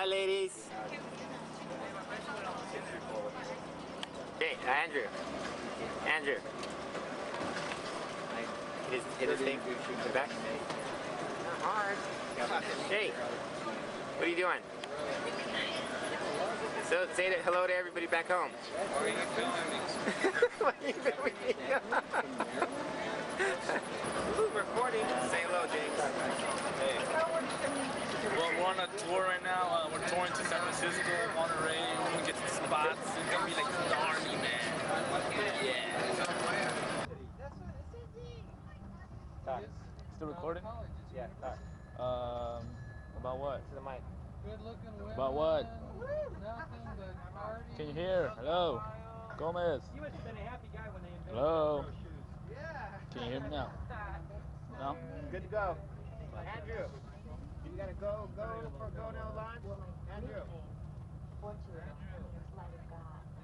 Hi, ladies. Hey, Andrew. Andrew. Hit his thing. The back. Not hard. Hey. What are you doing? So say hello to everybody back home. Why are you filming me? What are you doing? Recording. Say hello, James. Hey. Well, we're on a tour right now. We're touring to San Francisco, Monterey. We're gonna get some spots. It's gonna be like the army, man. Yeah. Still recording? Yeah. About what? To the mic. Good looking women. About what? Nothing but party. Can you hear? Hello? Gomez. You must have been a happy guy when they invented Hello? shoes. Yeah. Can you hear me now? No? Good to go. Andrew, you gotta go now lunch? Andrew.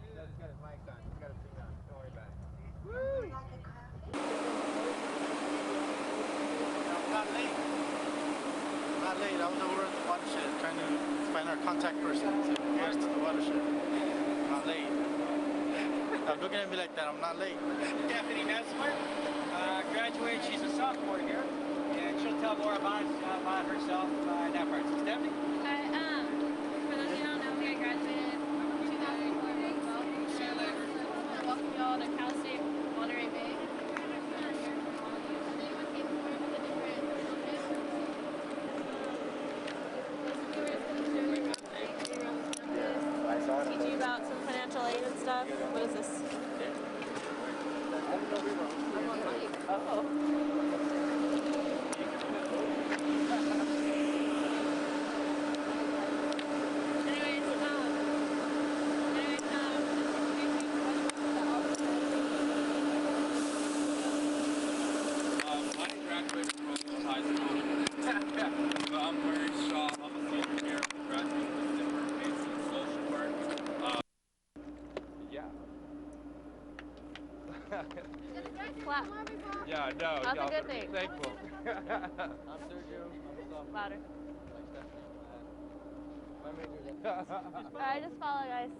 He's got his mic on. He's got his thing on. Don't worry about it. Woo! Not late. Not late. I was over at the watershed trying to find our contact person to get us to the watershed. Not late. I'm looking at me like that. I'm not late. Stephanie Messler graduated. She's a sophomore here, and she'll tell more about herself in that part. So Stephanie? Hi, for those of you who don't know me, I graduated 2004 as well. So I want to welcome y'all to Cal State Monterey Bay. Teach you about some financial aid and stuff. What is this? I'm on mic. Oh. I graduated from high school. I'm very shocked. I'm a senior here. I'm graduating with different basic social work. Yeah. Clap. Yeah, no. That's a good thing. Thankful. I'm Sergio. Louder. Like Stephanie. My major is Alright, just follow, guys.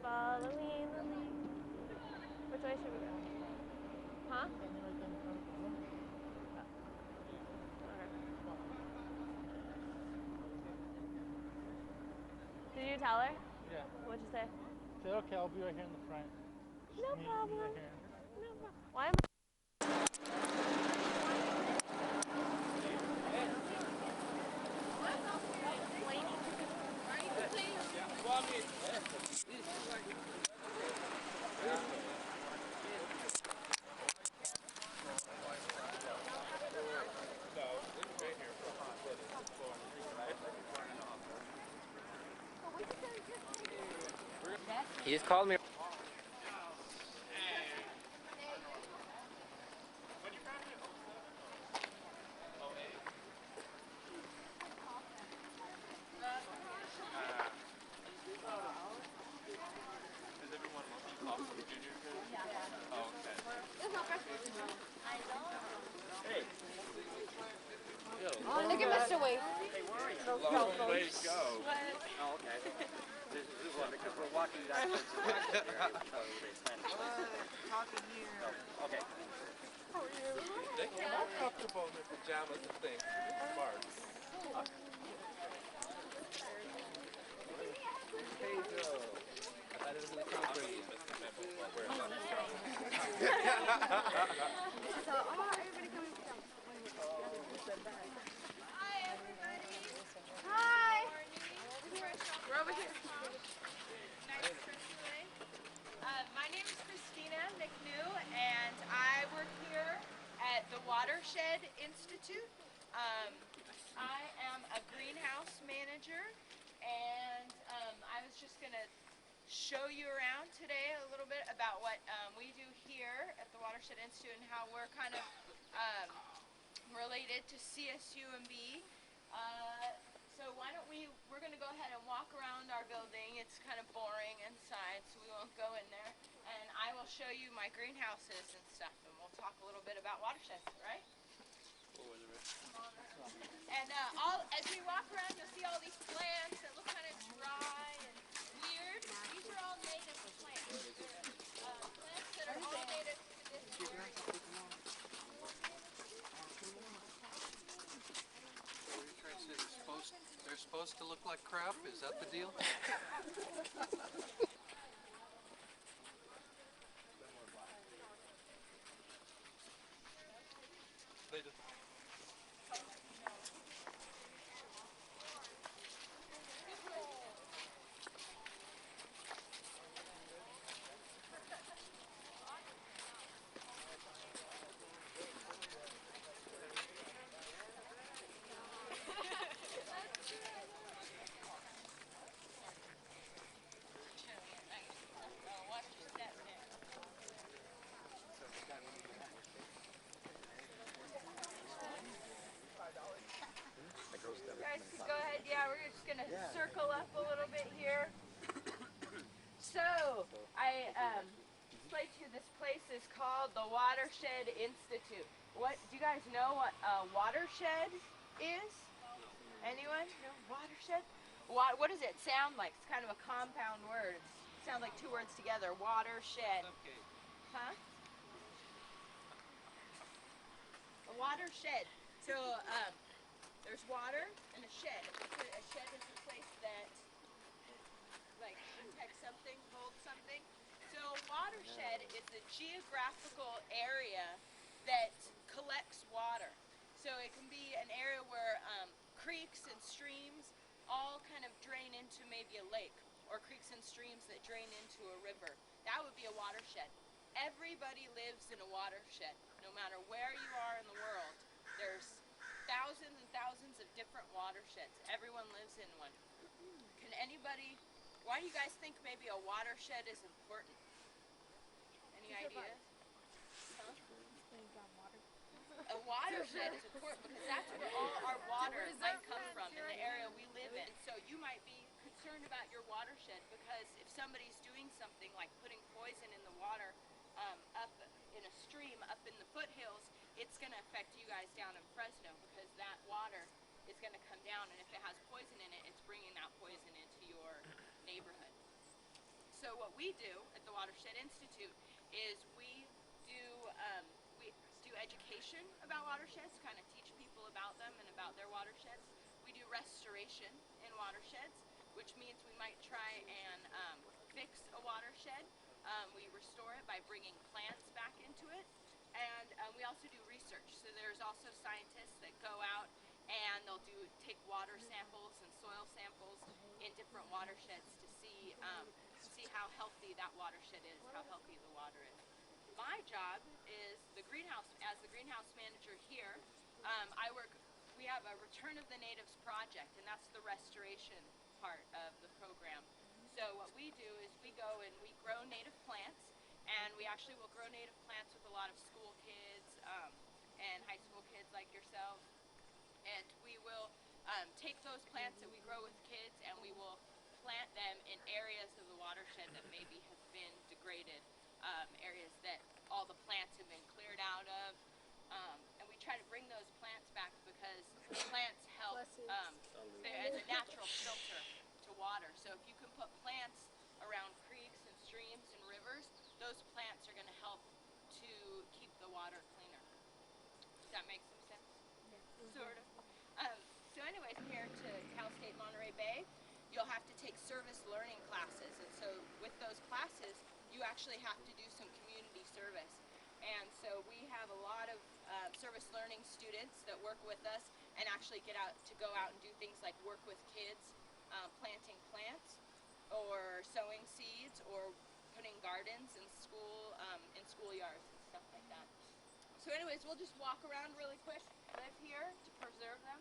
Following the lead. Which way should we go? Huh? Did you tell her? Yeah. What'd you say? Say, okay, I'll be right here in the front. No Meet problem. right here. No problem. Why am He just called me. Oh, look at Mr. Wade. Long way to go. Oh, okay. This is one because we're walking that way. Talking here. Okay. They get more comfortable in their pajamas and things. Sparks. Hi. We're over here. My name is Christina McNew, and I work here at the Watershed Institute. I am a greenhouse manager, and I was just going to show you around today a little bit about what we do here at the Watershed Institute and how we're kind of related to CSUMB. So why don't we're going to go ahead and walk around our building. It's kind of boring inside, so we won't go in there. And I will show you my greenhouses and stuff, and we'll talk a little bit about watersheds, right? And as we walk around, you'll see all these plants that look kind of dry and weird. These are all native plants. Plants that are all native to this area. They're supposed to look like crap? Is that the deal? They just Watch your step there. Guys, go ahead. Yeah, we're just gonna circle up a little bit here. So, I explained to you this place is called the Watershed Institute. What do you guys know what a watershed is? Anyone? No watershed? What does it sound like? It's kind of a compound word. It sounds like two words together. Watershed. Huh? A watershed. So there's water and a shed. A shed is a place that like protects something, holds something. So a watershed is a geographical area that collects water. So it can be an area where creeks and streams all kind of drain into maybe a lake, or creeks and streams that drain into a river. That would be a watershed. Everybody lives in a watershed, no matter where you are in the world. There's thousands and thousands of different watersheds. Everyone lives in one. Can anybody, why do you guys think maybe a watershed is important? Any ideas? Huh? A watershed is important because that's where all our water might come from in the area we live in. So you might be concerned about your watershed because if somebody's doing something like putting poison in the water up in a stream up in the foothills, it's going to affect you guys down in Fresno because that water is going to come down, and if it has poison in it, it's bringing that poison into your neighborhood. So what we do at the Watershed Institute is we do education about watersheds, kind of teach people about them and about their watersheds. We do restoration in watersheds, which means we might try and fix a watershed. We restore it by bringing plants back into it, and we also do research. So there's also scientists that go out and they'll take water samples and soil samples in different watersheds to see how healthy that watershed is, how healthy the water is. My job is as the greenhouse manager here. We have a Return of the Natives project, and that's the restoration part of the program. So what we do is we go and we grow native plants, and we actually will grow native plants with a lot of school kids and high school kids like yourselves. And we will take those plants that we grow with kids and we will plant them in areas of the watershed that maybe have been degraded, areas that all the plants have been cleared out of. And we try to bring those plants back because plants help as a natural filter to water. So if you can put plants around creeks and streams and rivers, those plants are going to help to keep the water cleaner. Does that make some sense? Yeah. Sort of. So anyways, here to Cal State Monterey Bay, you'll have to take service learning classes. And so with those classes, you actually have to do some community service. And so we have a lot of service learning students that work with us and actually go out and do things like work with kids, planting plants, or sowing seeds, or putting gardens in schoolyards and stuff like that. So anyways, we'll just walk around really quick. Live here to preserve them.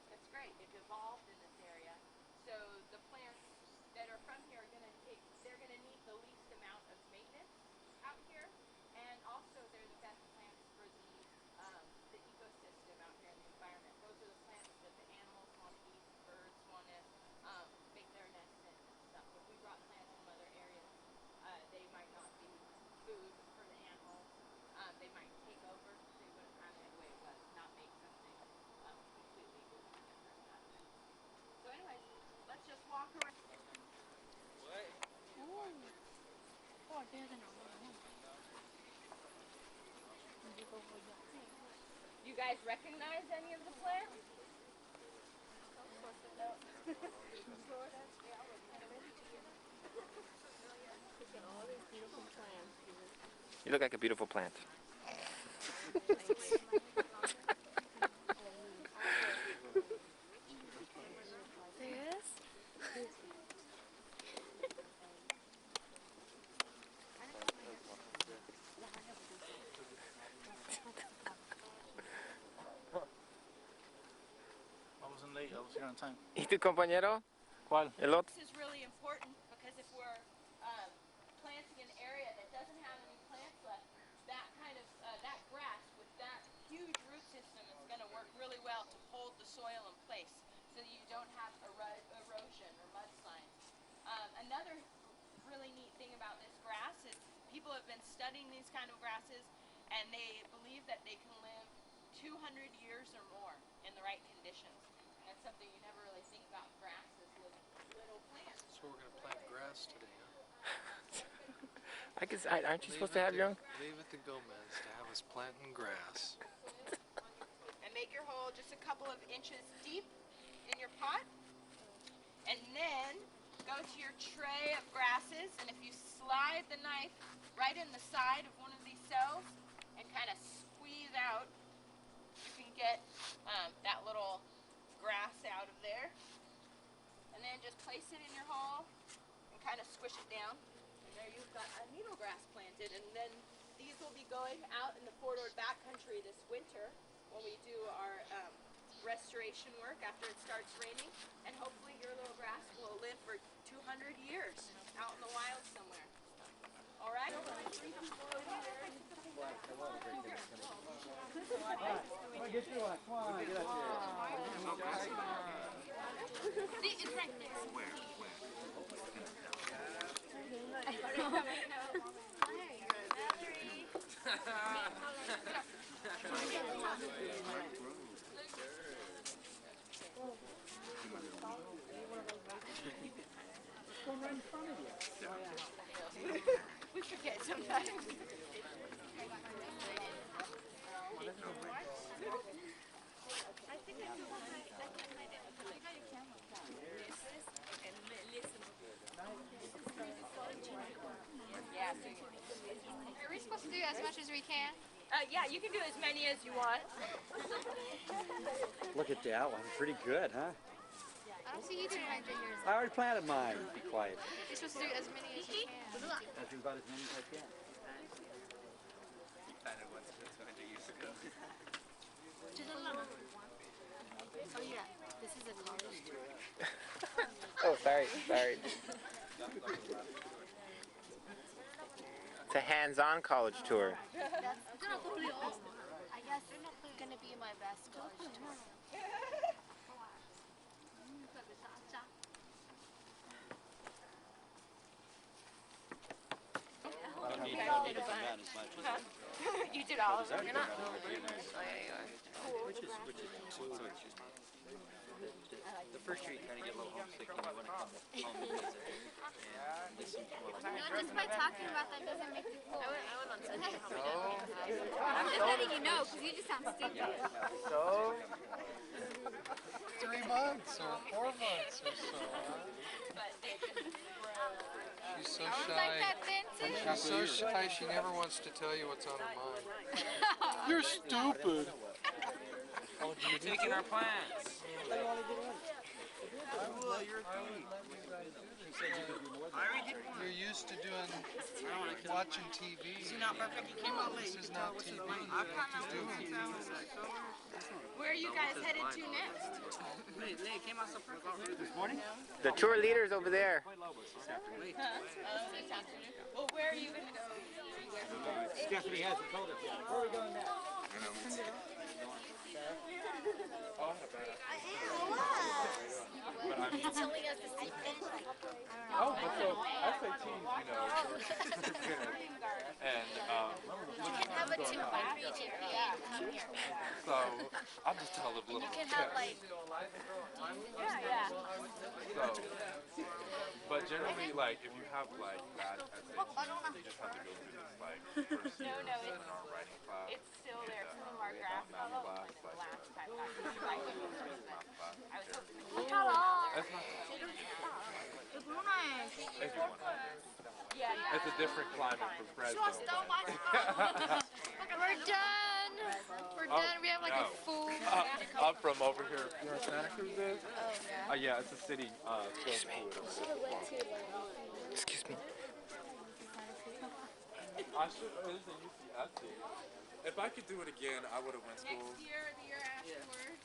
That's great. It's evolved in this area. So the plants that are from here are they're going to need the least amount of maintenance out here, and also they're the best plants for the ecosystem out here in the environment. Those are the plants that the animals want to eat, birds want to make their nests in and stuff. If we brought plants from other areas, they might not be food for the animals. They might take over. They would have kind of the way it was, not make You guys recognize any of the plants? No. You look like a beautiful plant. I wasn't late, I was here on time. ¿Y tu compañero? ¿Cuál? El otro. This is really important because if we're planting an area that doesn't have any plants left, that kind of that grass with that huge root system is going to work really well to hold the soil in place, so that you don't have erosion or mudslides. Another really neat thing about this grass is people have been studying these kind of grasses, and they believe that they can live 200 years or more in the right conditions. And that's something you never really think about grasses with little plants. So we're going to plant grass today, huh? Aren't you supposed to have young? Leave it to Gomez to have us planting grass. And make your hole just a couple of inches deep in your pot. And then go to your tray of grasses, and if you slide the knife right in the side of one of these cells and kind of squeeze out, you can get that little grass out of there. And then just place it in your hole and kind of squish it down. And there you've got a needle grass planted. And then these will be going out in the Fort Ord backcountry this winter when we do our restoration work after it starts raining. And hopefully your little grass will live for 200 years out in the wild somewhere. All right? It's right there. Where? We forget sometimes. Are we supposed to do as much as we can? Yeah, you can do as many as you want. Look at that one. Pretty good, huh? I don't see you doing my fingers. I already planted mine. Be quiet. You're supposed to do as many as you can. I'll do about as many as I can. Oh yeah, this is a college tour. Oh, sorry. It's a hands-on college tour. I guess it's gonna be my best college tour. You did all of them. You're not. The first year you kind of get a little homesick and you want to come home and visit and listen to what Just by talking about that doesn't make you cool. I went on Sunday. I'm just letting you know because you just sound stupid. So, 3 months or 4 months or so, huh? She's so Like shy. that then too. She's so shy she never wants to tell you what's on her mind. You're stupid. You're taking our plants. You're used to watching TV. This is not perfect. You came out late. This is not TV. Where are you guys headed to next? the tour leader's over there. This afternoon. Well, where are you going to go? Stephanie hasn't told us yet. Where are we going next? He's telling us the secret. Oh, but so SATs, and You can have a 2.3 GPA and come here. so I'll just tell the blue you can have like, yeah. So, but generally, like, if you have like bad essays, you just have to go through this like first year seminar writing class. It's still there. Some of our graphs math like class, the like last time I was I was that's not everyone. yeah. It's a different climate for Fresno. We're done. We're done. We have like a full. I'm from over here. You know where Santa Cruz is? Oh yeah. It's a city close to it. Excuse me. I should. It is a UCSC. If I could do it again, I would have went school. Next year, the year afterwards.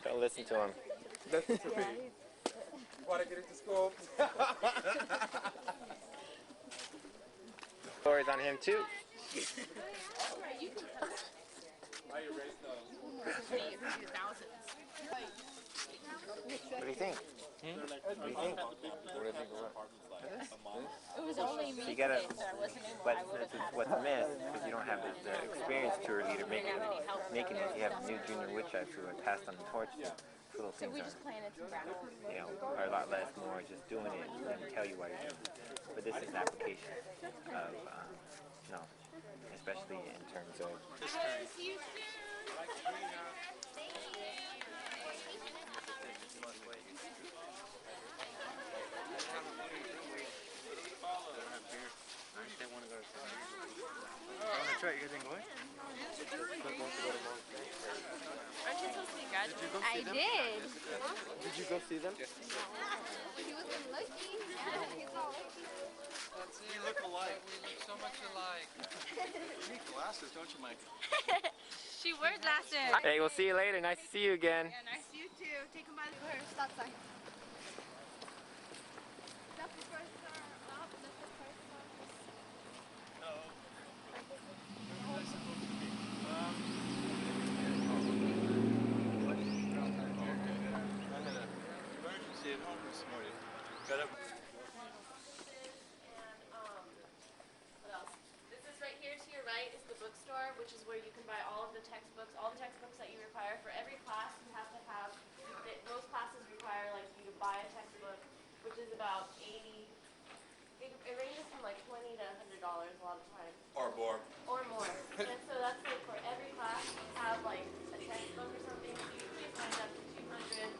Don't listen to him. Listen to me. You want to get into school? Stories on him too. I erased those. What do you think? What do you think? It was only me. You gotta, but this is what's missed because you don't have the experienced tour leader making it. You have new junior woodchucks who are passed on the torch to. Little things are a lot less more just doing it and tell you why you're doing it. But this is an application of, especially in terms of. See you soon. That's right, you guys ain't going? Aren't you supposed to be graduating? I did. Did you go see them? He wasn't looking. Yeah, he's all looking. We look alike. We look so much alike. You need glasses, don't you, Mike? She wears glasses. Hey, we'll see you later. Nice to see you again. Yeah, nice to you too. Take them by the Where's stop sign? That's the first car. Oh, that's the first car. No. Where was I supposed to be? I had an emergency at home this morning. Got up. What else? This is right here to your right is the bookstore, which is where you can buy all of the textbooks that you require for every class. You have to have. Most classes require like you to buy a textbook, which is about 80. It ranges from like $20 to $100 a lot of times. Or more. Or more. And so that's like for every class you have like a textbook or something. Usually it's like up to $200.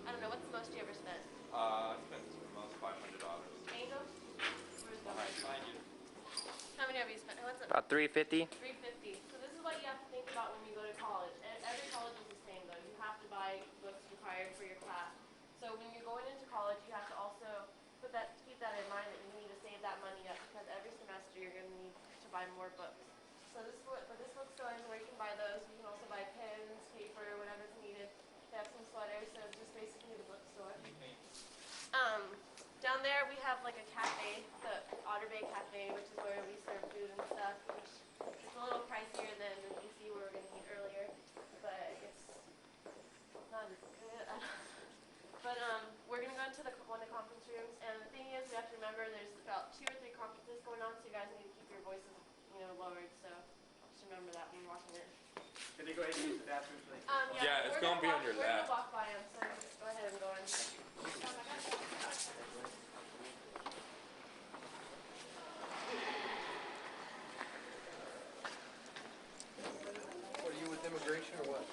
I don't know, what's the most you ever spent? I spent the most $500. Angel? Where's the Behind you. How many have you spent? What's it? About 350. $350. So this is what you have to think about when you go to college. Every college is the same though. You have to buy books required for your class. So when you're going into college, you have to also keep that in mind that you need to save that money up because every semester you're going to need to buy more books. So this bookstore is where you can buy those. You can also buy pens, paper, whatever's needed. They have some sweaters, so it's just basically the bookstore. Down there we have like a cafe, the Otter Bay Cafe, which is where we serve food and stuff, which is a little pricier than the DC where we're going to eat earlier, but it's not as good. But we're going to go into one of the conference rooms, and the thing is we have to remember there's about 2 or 3 conferences going on, so you guys need to keep your voices, lowered, so just remember that when you're walking in. Can they go ahead and use the bathroom, please? Yeah, it's going to be on your We're going lap. to walk by them, so just go ahead and go in. What, are you with immigration or what?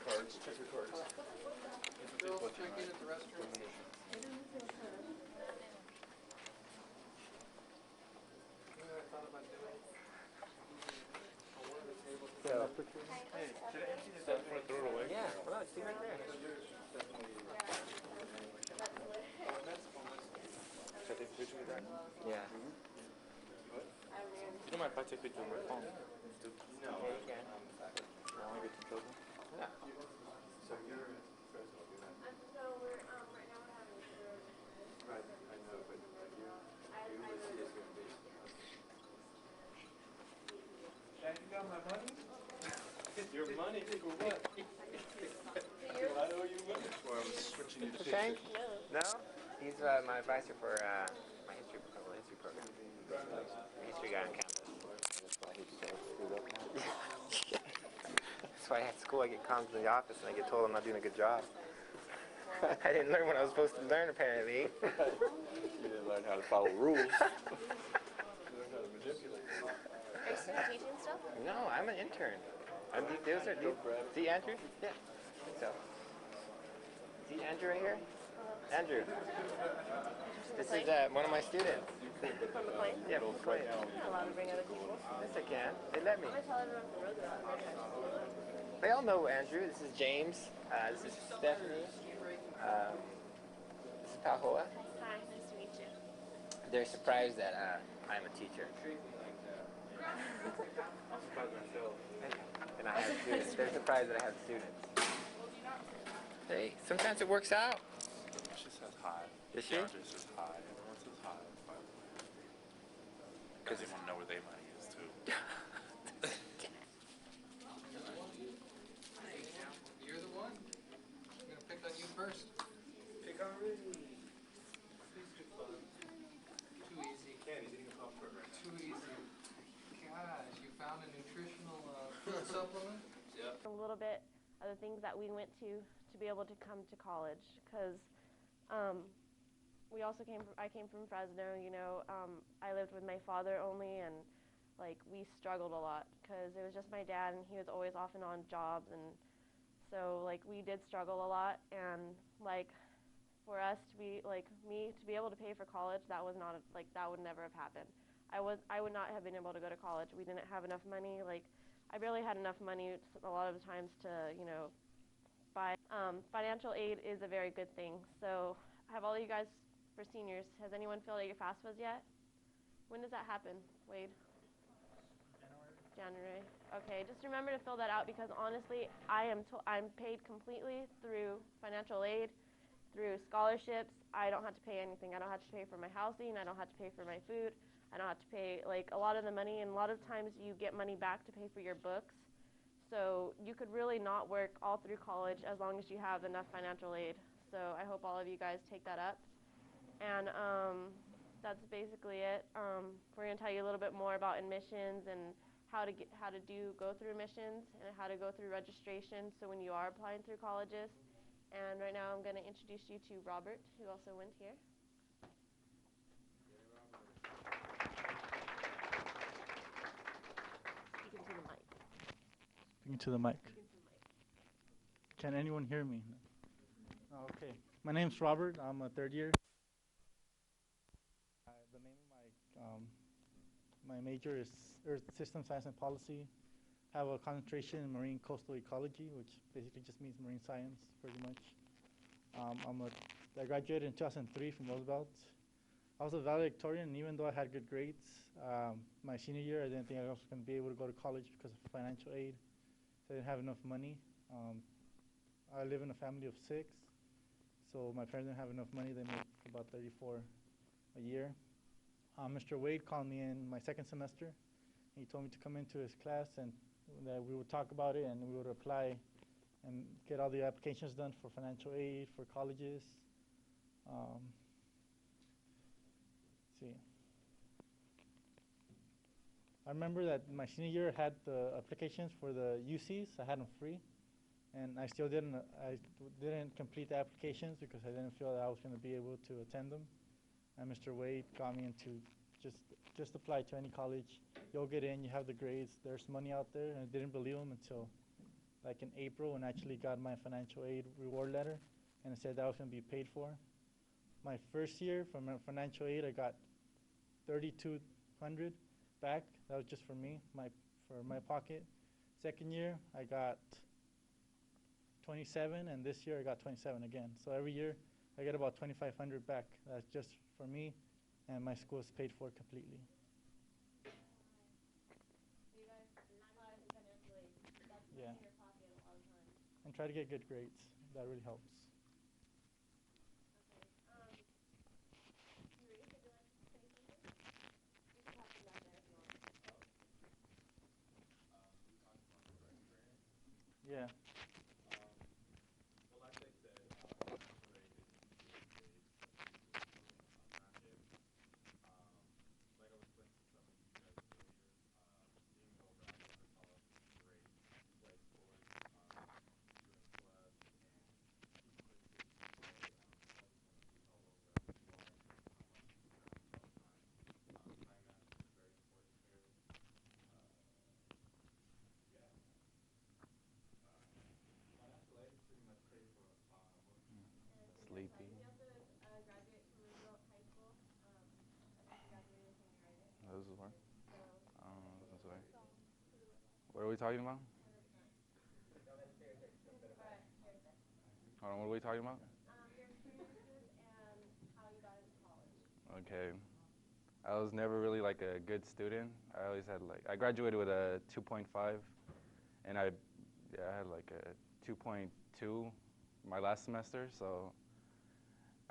Cards. Check your cards. Girls checking at the restroom. I thought about doing. Hey, should I empty this? Throw it away. Yeah, well, see right there. Should I take a picture with that? Yeah. You don't mind if I take a picture with my phone? No, you can. I want to get in trouble. Yeah. So you're in Fresno, you're not. No, we're right now we're having a tour. Right, I know, but you would see us going to be. And you got my money? Your money for what? I owe you money. Or I was switching you to Shank? No? He's my advisor for my history program. History guy on campus. That's why he's so screwed up now. That's why at school I get called to the office and I get told I'm not doing a good job. I didn't learn what I was supposed to learn, apparently. You didn't learn how to follow rules. You learned how to manipulate. Are you still teaching stuff? No, I'm an intern. See Andrew? Yeah. So, see Andrew right here? Andrew. This is one of my students. From McLane? Yeah, from McLane. You're not allowed to bring other people. Yes, I can. They let me. I'm going to tell everyone from Roosevelt. They all know Andrew. This is James. This is Stephanie. This is Pahoa. Hi, nice to meet you. They're surprised that I'm a teacher. And I have students. They're surprised that I have students. Hey, sometimes it works out. She says hi. Does she? Yeah, she says hi. Everyone says hi. Because they want to know where they money is too. You're the one. I'm gonna pick on you first. Pick on me. Too easy. Candy's eating a popcorn right now. Too easy. Gosh, you found a nutritional food supplement? A little bit of the things that we went to be able to come to college, because I came from Fresno, you know. I lived with my father only, and like we struggled a lot because it was just my dad, and he was always off and on jobs, and so like we did struggle a lot. And like for us to be like me to be able to pay for college, that was not like that would never have happened. I would not have been able to go to college. We didn't have enough money. Like I barely had enough money a lot of the times to, you know, buy. Financial aid is a very good thing. So have all of you guys, for seniors, has anyone filled out your FAFSAs yet? When does that happen, Wade? January. Okay, just remember to fill that out, because honestly, I'm paid completely through financial aid, through scholarships. I don't have to pay anything. I don't have to pay for my housing. I don't have to pay for my food. I don't have to pay like a lot of the money, and a lot of times you get money back to pay for your books. So you could really not work all through college as long as you have enough financial aid. So I hope all of you guys take that up. And that's basically it. We're going to tell you a little bit more about admissions and how to go through admissions and how to go through registration, so when you are applying through colleges. And right now I'm going to introduce you to Robert, who also went here. Speaking to the mic. Can anyone hear me? Oh, okay. My name's Robert. I'm a third year. The name of my major is Earth System Science and Policy. I have a concentration in marine coastal ecology, which basically just means marine science, pretty much. I graduated in 2003 from Roosevelt. I was a valedictorian, and even though I had good grades, my senior year I didn't think I was going to be able to go to college because of financial aid. So I didn't have enough money. I live in a family of 6, so my parents didn't have enough money. They make about $34 a year. Mr. Wade called me in my second semester. He told me to come into his class and that we would talk about it, and we would apply and get all the applications done for financial aid, for colleges. Let's see. I remember that my senior year had the applications for the UCs. I had them free, and I still didn't complete the applications because I didn't feel that I was going to be able to attend them. And Mr. Wade got me into just apply to any college. You'll get in, you have the grades, there's money out there. And I didn't believe him until like in April, when I actually got my financial aid reward letter, and it said that I was going to be paid for. My first year from financial aid, I got $3,200 back. That was just for me, for my pocket. Second year, I got 27, and this year I got 27 again. So every year I get about 2,500 back. That's just for me, and my school is paid for completely. Yeah. And try to get good grades. That really helps. Yeah. Well, like they said, financial aid is like I was explaining to some of you guys earlier, being over, I never saw grades, like scores. What are we talking about? Hold on, what are we talking about? Your experiences and how you got into college. Okay. I was never really like a good student. I always had I graduated with a 2.5, and I had like a 2.2 my last semester, so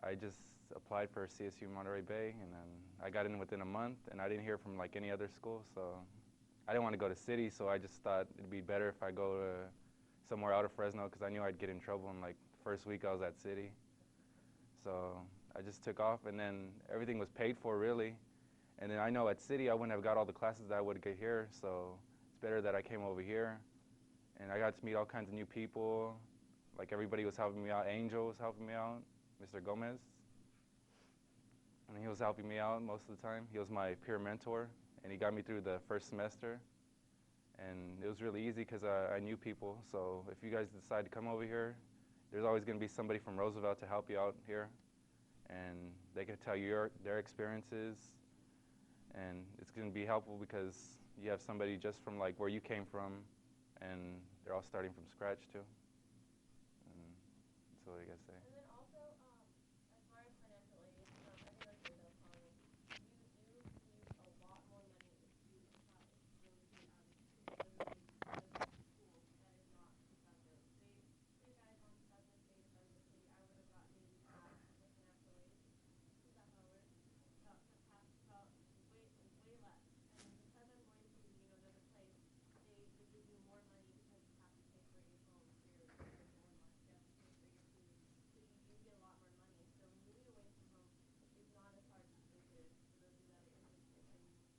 I just applied for CSU Monterey Bay, and then I got in within a month, and I didn't hear from like any other school, so I didn't want to go to city, so I just thought it'd be better if I go to somewhere out of Fresno, because I knew I'd get in trouble in like the first week I was at city. So I just took off, and then everything was paid for really. And then I know at city I wouldn't have got all the classes that I would get here, so it's better that I came over here. And I got to meet all kinds of new people. Like everybody was helping me out. Angel was helping me out, Mr. Gomez. And he was helping me out most of the time. He was my peer mentor, and he got me through the first semester. And it was really easy because I knew people. So if you guys decide to come over here, there's always going to be somebody from Roosevelt to help you out here. And they can tell you their experiences. And it's going to be helpful because you have somebody just from like where you came from, and they're all starting from scratch too. And that's all I gotta say. And then also, as far as financial aid, I think that's what they'll call it. You do use a lot more money if you have exposure as a school that is not Fresno. Say you guys on Fresno State or Fresno City, I would have got maybe half of the financial aid. Is that how it works? About way less. And because I'm going to, another place, they give you more money because you have to pay for your phone, for your dorm lunch, you have to pay for your food. So you get a lot more money. So moving away from home is not as hard as you think it is for those of you that are interested.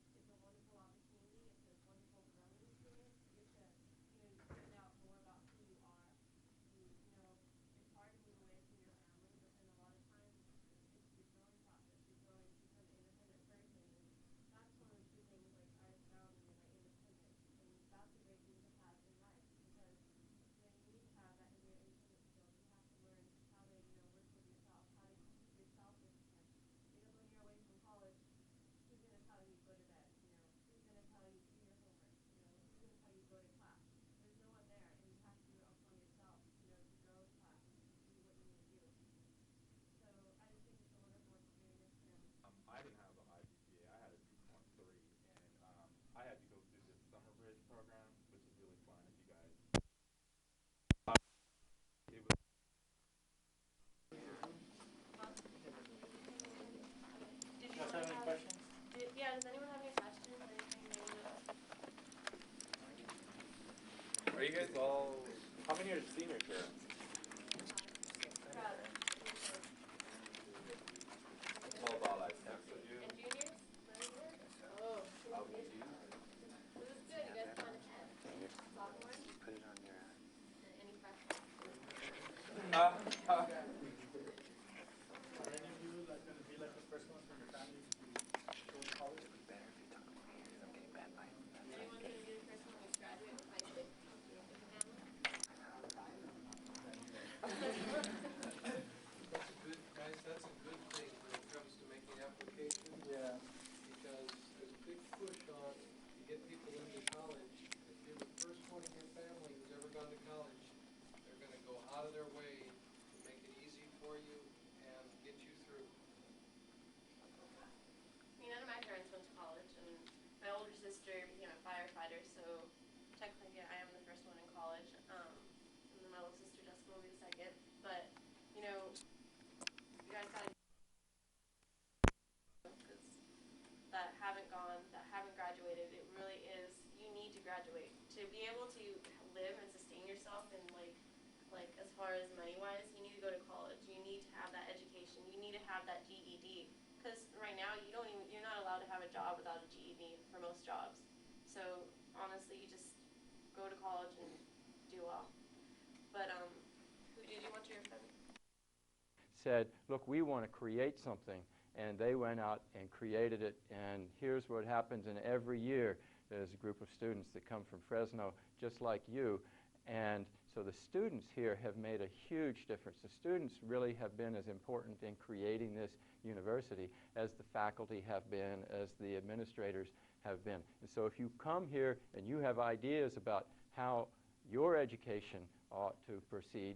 And it's a wonderful opportunity. It's a wonderful growing experience. You get to, find out more about who you are. It's hard to move away from your family, and a lot of times it's your growing process. You're growing to become an independent person, and that's one of the two things like I found in my independence, and that's a great thing to have in life because you need to have that in your independent skills. You have to learn how to work with yourself, how to keep yourself disciplined. Because when you're away from college, who's going to tell you go to bed? Who's going to tell you do your homework? Who's going to tell you go to class? There's no one there, and you have to do it upon yourself, to go to class and to do what you need to do. So I just think it's a wonderful experience. I didn't have an IGPA. I had a 2.3, and I had to go through this summer bridge program, which is really fun. If you guys, it was. Did you guys have any questions? does anyone have any questions? Anything they want to? Are you guys all? How many are seniors here? All about like six of you. And juniors? Oh. This is good. You guys want sophomores? Put it on your. Any freshmen? Are any of you going to be like the first ones from your family to go to college? Better if you talk about here, because I'm getting bad mic. Anyone going to be the first one to graduate with high school? That's a good thing when it comes to making applications. Yeah. Because there's a big push on to get people into college. If you're the first one in your family who's ever gone to college, they're going to go out of their way to make it easy for you and get you through. None of my parents went to college, and my older sister became a firefighter, so technically I am the first one in college. And then my little sister Jessica will be the second. But, you guys got to that haven't gone, that haven't graduated, it really is, you need to graduate. To be able to live and sustain yourself and like as far as money-wise, you need to go to college. You need to have that education. You need to have that GED. Because right now you're not allowed to have a job without a GED for most jobs. So honestly, you just go to college and do well. But who did you want to refer? Said, look, we want to create something. And they went out and created it. And here's what happens. And every year, there's a group of students that come from Fresno, just like you. And so the students here have made a huge difference. The students really have been as important in creating this university as the faculty have been, as the administrators have been. And so if you come here and you have ideas about how your education ought to proceed,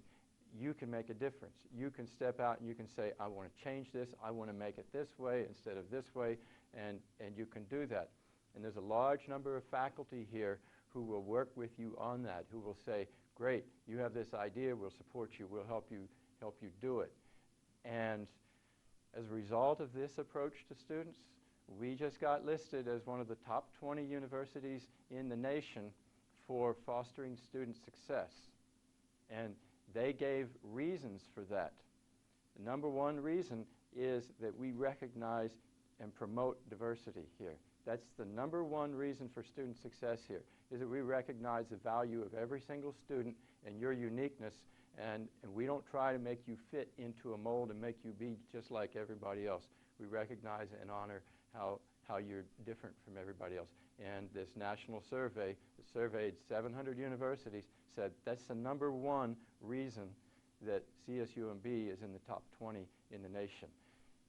you can make a difference. You can step out and you can say, I want to change this, I want to make it this way instead of this way, and you can do that. And there's a large number of faculty here who will work with you on that, who will say, great, you have this idea, we'll support you, we'll help you do it. And as a result of this approach to students, we just got listed as one of the top 20 universities in the nation for fostering student success. And they gave reasons for that. The number one reason is that we recognize and promote diversity here. That's the number one reason for student success here, is that we recognize the value of every single student and your uniqueness, and we don't try to make you fit into a mold and make you be just like everybody else. We recognize and honor how you're different from everybody else. And this national survey that surveyed 700 universities said that's the number one reason that CSUMB is in the top 20 in the nation.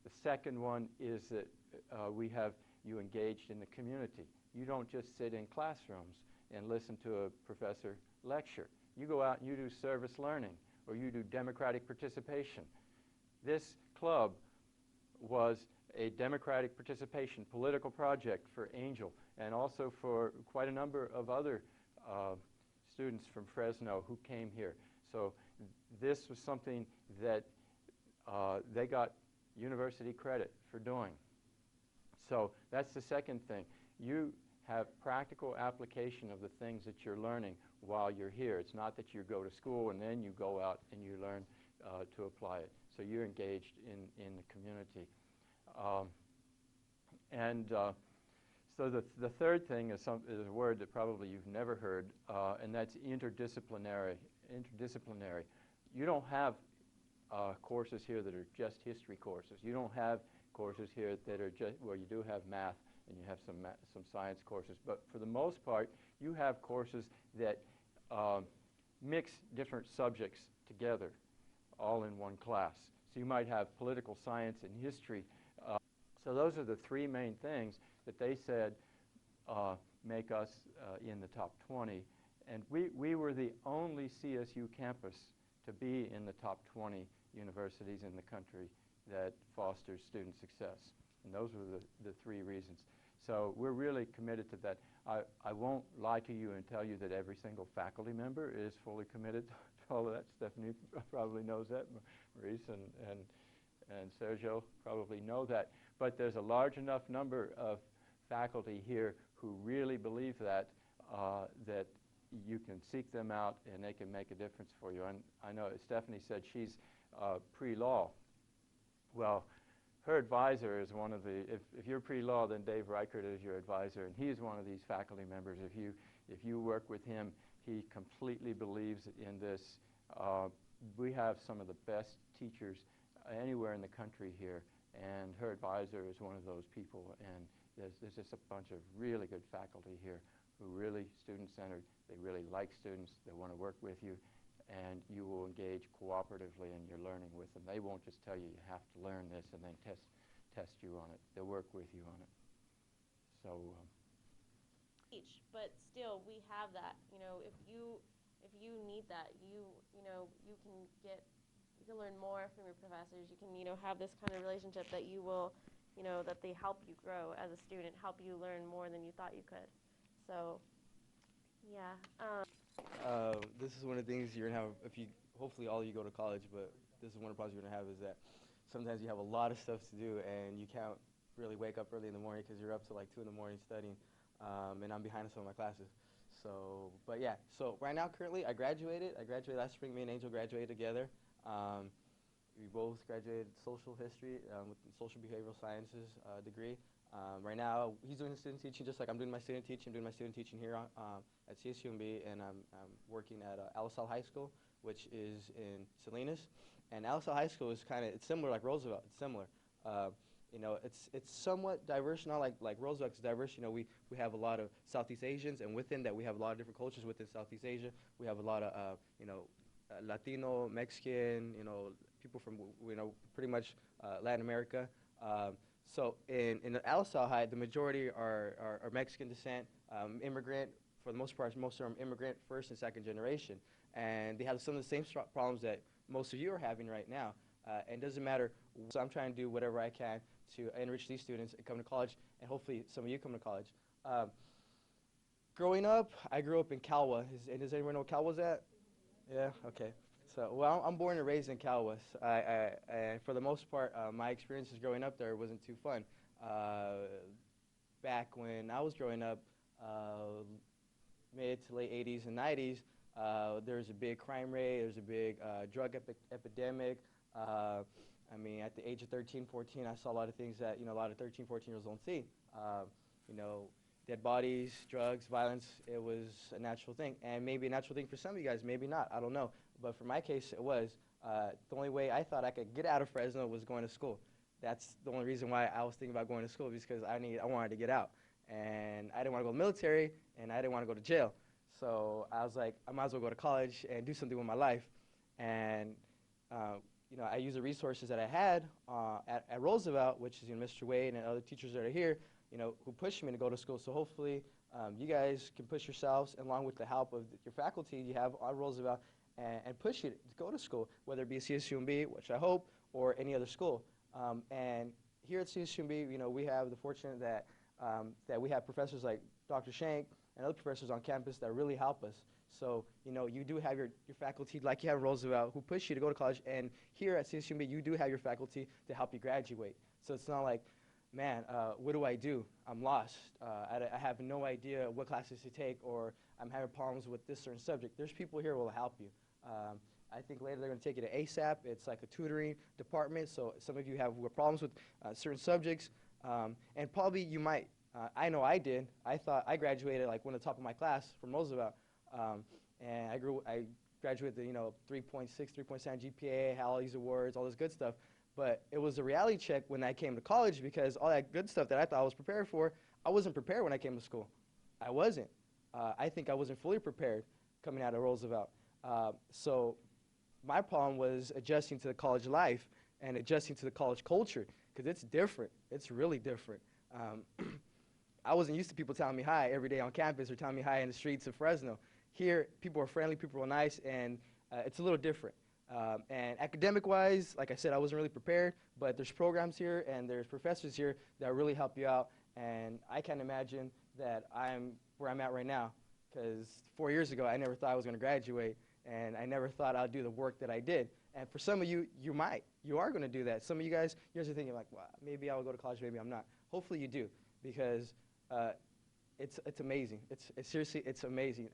The second one is that we have you engaged in the community. You don't just sit in classrooms and listen to a professor lecture. You go out and you do service learning, or you do democratic participation. This club was a democratic participation political project for Angel, and also for quite a number of other students from Fresno who came here. So this was something that they got university credit for doing. So that's the second thing. You have practical application of the things that you're learning while you're here. It's not that you go to school and then you go out and you learn to apply it. So you're engaged in the community. So the third thing is a word that probably you've never heard, and that's interdisciplinary. Interdisciplinary. You don't have courses here that are just history courses. You don't have courses here that are just where you do have math and you have some science courses. But for the most part, you have courses that mix different subjects together all in one class. So you might have political science and history. So those are the three main things that they said make us in the top 20. And we were the only CSU campus to be in the top 20 universities in the country that fosters student success. And those were the three reasons. So we're really committed to that. I won't lie to you and tell you that every single faculty member is fully committed to all of that. Stephanie probably knows that. Maurice and Sergio probably know that. But there's a large enough number of faculty here who really believe that, that you can seek them out and they can make a difference for you. And I know Stephanie said she's pre-law. Well, her advisor is one of the, if you're pre-law, then Dave Reichert is your advisor, and he's one of these faculty members. If you work with him, he completely believes in this. We have some of the best teachers anywhere in the country here, and her advisor is one of those people, and there's just a bunch of really good faculty here who are really student-centered. They really like students. They want to work with you, and you will engage cooperatively in your learning with them. They won't just tell you you have to learn this and then test you on it. They'll work with you on it. So but still we have that, you know, if you need that, you can learn more from your professors. You can, have this kind of relationship that you will, that they help you grow as a student, help you learn more than you thought you could. So yeah. This is one of the things you're gonna have hopefully all of you go to college, but this is one of the problems you're gonna have is that sometimes you have a lot of stuff to do and you can't really wake up early in the morning because you're up to like 2 in the morning studying, and I'm behind in some of my classes. So, but yeah, so right now currently I graduated last spring. Me and Angel graduated together. We both graduated social history with the social behavioral sciences degree. Right now, he's doing his student teaching just like I'm doing my student teaching. I'm doing my student teaching here at CSUMB, and I'm working at Alisal High School, which is in Salinas. And Alisal High School is it's similar like Roosevelt. It's similar. It's somewhat diverse, not like Roosevelt's diverse. We have a lot of Southeast Asians, and within that we have a lot of different cultures within Southeast Asia. We have a lot of Latino, Mexican, people from pretty much Latin America. So in the Alisal High, the majority are Mexican descent, immigrant. For the most part, most of them immigrant, first and second generation. And they have some of the same problems that most of you are having right now. And it doesn't matter. So I'm trying to do whatever I can to enrich these students and come to college, and hopefully some of you come to college. Growing up, I grew up in Calwa. Does anyone know what Calwa's at? Yeah, okay. So, well, I'm born and raised in Calwa. And for the most part, my experiences growing up there wasn't too fun. Back when I was growing up, mid to late 80s and 90s, there was a big crime rate, there was a big drug epidemic. I mean, at the age of 13, 14, I saw a lot of things that, a lot of 13, 14-year-olds don't see. Dead bodies, drugs, violence, it was a natural thing. And maybe a natural thing for some of you guys, maybe not, I don't know. But for my case, it was. The only way I thought I could get out of Fresno was going to school. That's the only reason why I was thinking about going to school, because I wanted to get out. And I didn't want to go to the military, and I didn't want to go to jail. So I was like, I might as well go to college and do something with my life. And I used the resources that I had at Roosevelt, which is Mr. Wade and other teachers that are here, who pushed me to go to school. So hopefully you guys can push yourselves, along with the help of your faculty you have on Roosevelt, and push you to go to school, whether it be CSUMB, which I hope, or any other school. And here at CSUMB, we have the fortune that we have professors like Dr. Shank and other professors on campus that really help us. So, you do have your faculty, like you have Roosevelt, who push you to go to college. And here at CSUMB, you do have your faculty to help you graduate. So it's not like, man, what do I do? I'm lost. I have no idea what classes to take, or I'm having problems with this certain subject. There's people here who will help you. I think later they're going to take you to ASAP. It's like a tutoring department. So some of you have problems with certain subjects. And probably you might. I know I did. I thought I graduated like one of the top of my class from Roosevelt. And I graduated, 3.6, 3.7 GPA, had all these awards, all this good stuff. But it was a reality check when I came to college, because all that good stuff that I thought I was prepared for, I wasn't prepared when I came to school. I wasn't. I think I wasn't fully prepared coming out of Roosevelt. So my problem was adjusting to the college life and adjusting to the college culture, because it's different. It's really different. I wasn't used to people telling me hi every day on campus or telling me hi in the streets of Fresno. Here, people are friendly, people are nice, and it's a little different. And academic-wise, like I said, I wasn't really prepared, but there's programs here and there's professors here that really help you out. And I can't imagine that I'm where I'm at right now, because 4 years ago, I never thought I was going to graduate, and I never thought I'd do the work that I did. And for some of you, you might. You are going to do that. Some of you guys, you're thinking like, well, maybe I will go to college, maybe I'm not. Hopefully you do, because it's amazing. Seriously, it's amazing.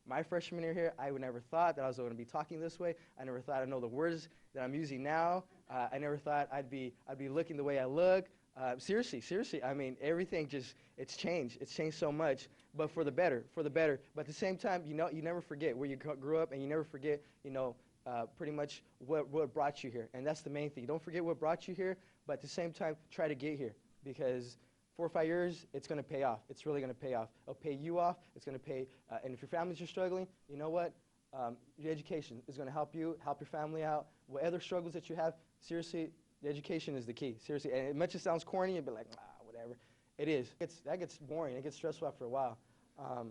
My freshman year here, I would never thought that I was going to be talking this way. I never thought I'd know the words that I'm using now. I never thought I'd be looking the way I look. Seriously. I mean, everything it's changed. It's changed so much, but for the better. But at the same time, you never forget where you grew up, and you never forget, pretty much what brought you here. And that's the main thing. Don't forget what brought you here, but at the same time, try to get here, because 4 or 5 years, it's going to pay off. It's really going to pay off. It'll pay you off. It's going to pay, and if your families are struggling, you know what? Your education is going to help you, help your family out. What other struggles that you have, seriously, the education is the key. Seriously, and as much as it sounds corny, you'd be like, whatever. It is. That gets boring. It gets stressful after a while. I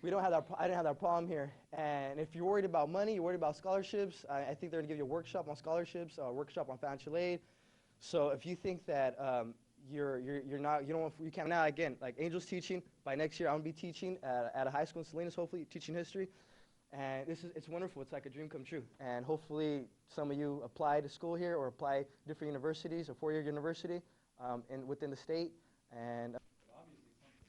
didn't have that problem here. And if you're worried about money, you're worried about scholarships, I think they're going to give you a workshop on scholarships, a workshop on financial aid. So if you think that you can't now, again, like Angel's teaching, by next year I'm going to be teaching at a high school in Salinas, hopefully teaching history. And it's wonderful. It's like a dream come true. And hopefully some of you apply to school here or apply to different universities, a four-year university within the state. And obviously something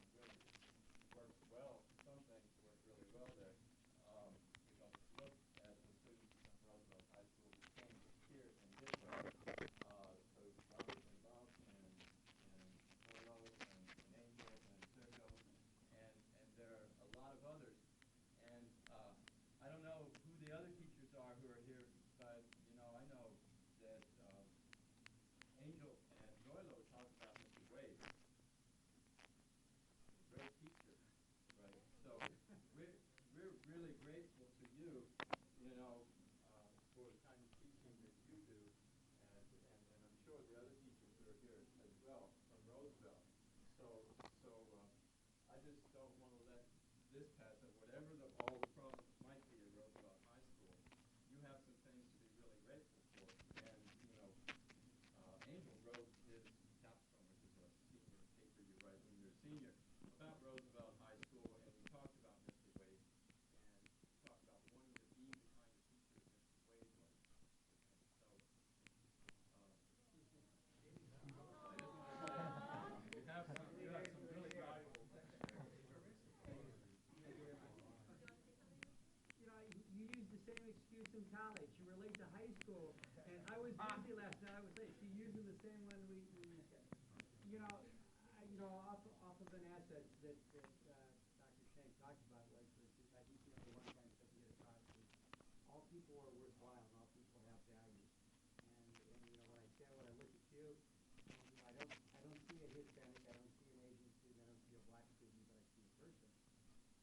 works well. Some things work really well there. Look at the students from Roosevelt High School who came here and did well. So Robert and Bob and Carlos and Angel and Sergio, and there are a lot of others. And I don't know who the other teachers are who are here, but I know that Angel and Zoilo talked about Mr. Wade. this past, and whatever all the problems might be at Roosevelt High School, you have some things to be really grateful for. And, Angel wrote his capstone, which is a senior paper you write when you're a senior, about Roosevelt High School, and he talked about Mr. Wade, and he talked about wanting to be the kind of teacher that Mr. Wade was. So, you have some really valuable things. You use the same excuse in college. You were late to high school, and I was busy last night. I was late. So you're using the same one we off of an asset that Dr. Shank talked about was that I think the one time doesn't get across is all people are worthwhile and all people have value. And when I look at you, I don't see a Hispanic, I don't see an Asian student, I don't see a black student, but I see a person.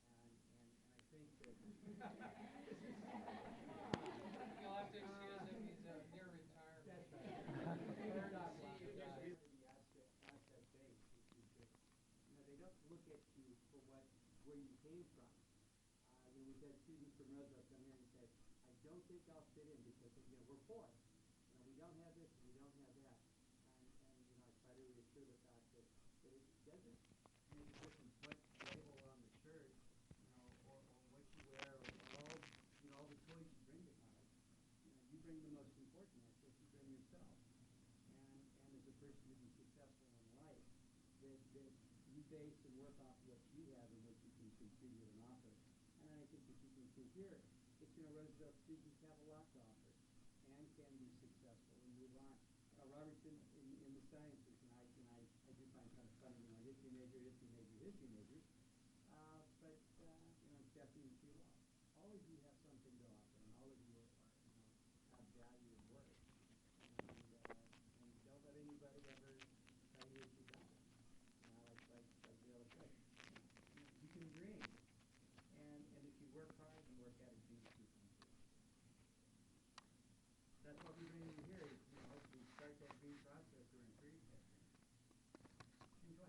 And I think that You'll have to excuse him, he's near retirement. that's right. Asset base, which is that they don't look at you for where you came from. We've had students from Roosevelt come here and say, I don't think I'll fit in because we're poor. We don't have this and we don't have that. And I try to reassure the fact that it doesn't make a difference what label on the shirt, or what you wear, or all the toys you bring to college. You bring the most important asset, you bring yourself. And as a person to be successful in life, that you base and work off what you have and what you can contribute and offer. And I think that you can see here, Roosevelt students have a lot to offer and can be successful and move on. Robert's in the sciences, and I do find kind of funny, history major. But Stephanie and Sheila, all of you have something to offer, and all of you have value and worth. And don't let anybody ever tell you that you don't. Like Bill said, you can dream, and if you work hard and work at it, dreams do come true. That's what we bring you here. We start that dream process during career testing. Enjoy.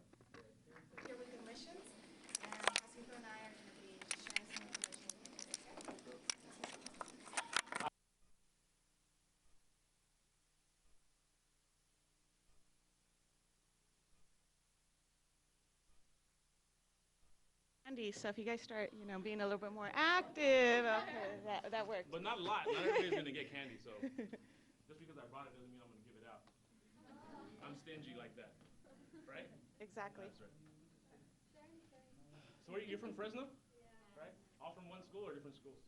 Here with the missions, and Jacinto and I are going to be sharing some information. Andy, so if you guys start, being a little bit more active, okay, that works. But not a lot. Not everybody's going to get candy, so just because I brought it doesn't mean I'm going to give it out. I'm stingy like that, right? Exactly. That's right. So you're from Fresno? Right? All from one school or different schools?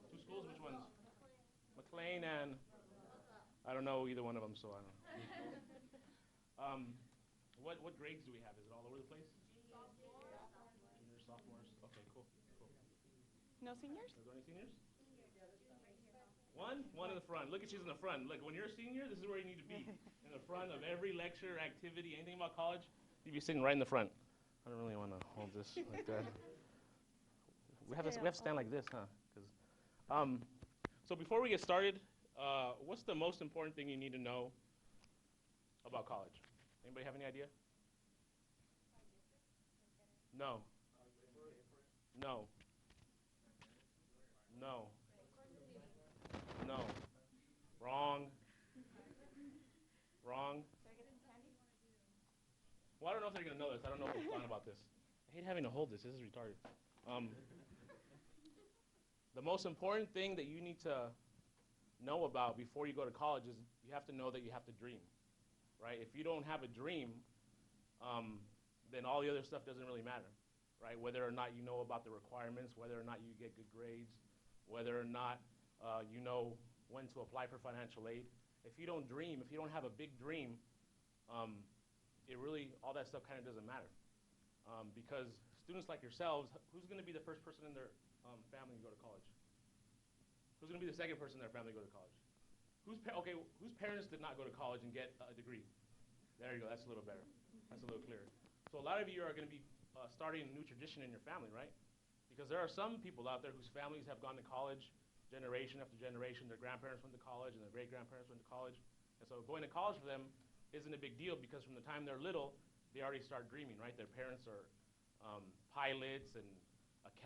Two schools? Which ones? McLane and I don't know either one of them, so I don't know. What grades do we have? Is it all over the place? Juniors, sophomores. Okay, cool. No seniors? Are there any seniors? One? One in the front. Look at she's in the front. Look, when you're a senior, this is where you need to be. In the front of every lecture, activity, anything about college, you'd be sitting right in the front. I don't really want to hold this like that. We have to stand like this, huh? So before we get started, what's the most important thing you need to know about college? Anybody have any idea? No. No. No. No. Wrong. Wrong. Well, I don't know if they're going to know this. I don't know if they've thought about this. I hate having to hold this. This is retarded. The most important thing that you need to know about before you go to college is you have to know that you have to dream, right? If you don't have a dream, then all the other stuff doesn't really matter, right? Whether or not you know about the requirements, whether or not you get good grades, whether or not you know when to apply for financial aid. If you don't dream, if you don't have a big dream, all that stuff kind of doesn't matter. Because students like yourselves, who's going to be the first person in their family to go to college? Who's going to be the second person in their family to go to college? Whose parents did not go to college and get a degree? There you go. That's a little better. That's a little clearer. So a lot of you are going to be starting a new tradition in your family, right? Because there are some people out there whose families have gone to college generation after generation. Their grandparents went to college and their great-grandparents went to college. And so going to college for them isn't a big deal because from the time they're little, they already start dreaming, right? Their parents are pilots and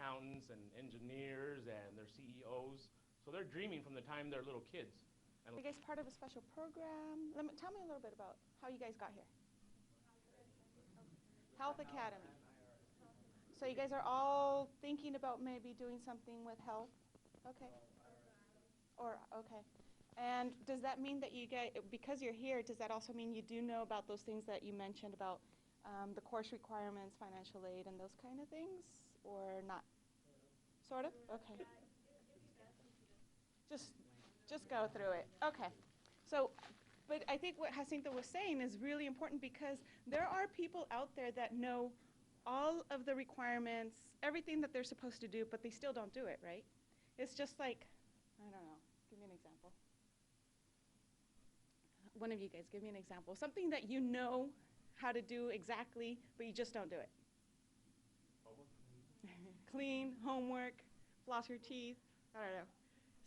accountants and engineers and they're CEOs. So they're dreaming from the time they're little kids. And Are you guys part of a special program? Tell me a little bit about how you guys got here. Health Academy. So you guys are all thinking about maybe doing something with health? Okay. Okay. And does that mean that you guys, because you're here, does that also mean you do know about those things that you mentioned about the course requirements, financial aid, and those kind of things, or not? Sort of? Okay. Just go through it. Okay. So, but I think what Jacinto was saying is really important because there are people out there that know all of the requirements, everything that they're supposed to do, but they still don't do it, right? It's just like, I don't know, give me an example. One of you guys, give me an example. Something that you know how to do exactly, but you just don't do it. Clean, homework, floss your teeth, I don't know,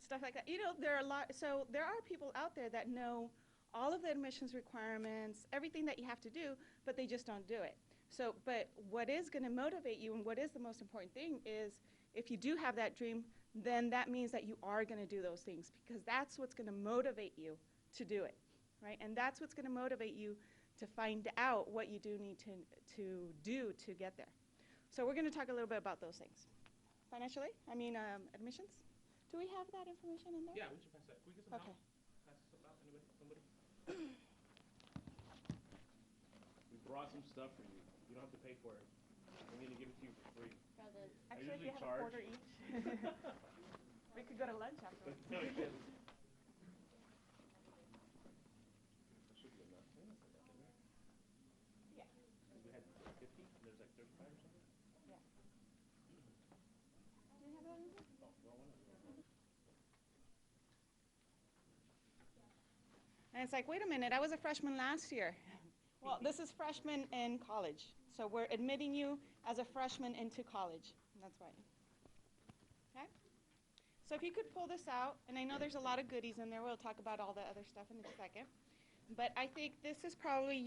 stuff like that. You know, there are people out there that know all of the admissions requirements, everything that you have to do, but they just don't do it. So, but what is going to motivate you and what is the most important thing is if you do have that dream, then that means that you are going to do those things because that's what's going to motivate you to do it, right? And that's what's going to motivate you to find out what you do need to do to get there. So we're going to talk a little bit about those things. Financially, admissions. Do we have that information in there? Yeah, we should pass that. Can we get some Okay. help? Pass this up out, anybody? Somebody? We brought some stuff for you. You don't have to pay for it. I'm going to give it to you for free. Actually, if you have a quarter each, we could go to lunch after. No, you can't. Yeah. We had 50, and there's like 35 or something? Yeah. Do you have that in here? Oh, well, one of them. And it's like, wait a minute, I was a freshman last year. Well, this is freshman in college. So we're admitting you as a freshman into college. That's right. Okay? So if you could pull this out, and I know there's a lot of goodies in there. We'll talk about all the other stuff in a second. But I think this is probably